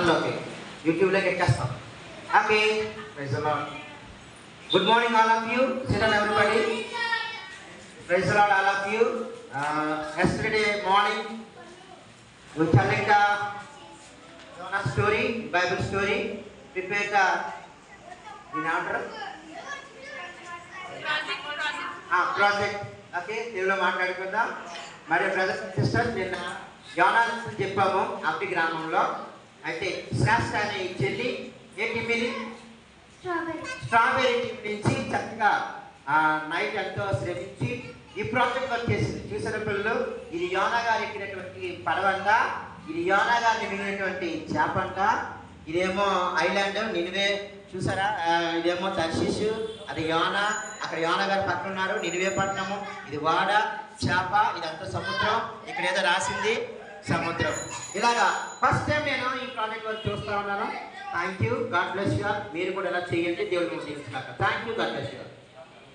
ఛానల్లోకి యూట్యూబ్లోకి ఎక్కేస్తాం. Okay, praise the lord. Good morning all of you. Sit down everybody. Praise the lord all of you. Yesterday morning we telling the Jonah story, Bible story. Prepare the in order. Project. Okay, తెలుగులో మాట్లాడుకుందాం. మరి brothers and sisters, నిన్న యోనా చెప్పాము అప్పటి గ్రామంలో. అయితే శ్రేష్ఠ అనే చెల్లి ఏ టీం ఇది? స్ట్రాబెరీ టీం నుంచి చక్కగా నైట్ ఎంతో శ్రమించి ఈ ప్రాజెక్ట్ వర్క్ చేసింది. చూసిన పిల్లలు, ఇది యోనా గారు ఎక్కినటువంటి పడవంట, ఇది యోనా గారిని మిగిలినటువంటి చేపంట, ఇదేమో ఐలాండ్ నినివే. చూసారా, ఇదేమో తర్షీషు, అది యోనా, అక్కడ యోనా గారు పక్కన ఉన్నారు, నినివే పట్టణము, ఇది వాడ, చేప, ఇదంతా సముద్రం, ఇక్కడ ఏదో రాసింది సముద్రం. ఇలాగా ఫస్ట్ టైం నేను ఈ ప్రాజెక్ట్ వర్క్ చూస్తూ ఉన్నాను. Thank you, God bless you. మీరు కూడా ఇలా చేయండి, దేవుడు మీకు దీవించుగాక. Thank you, God bless you.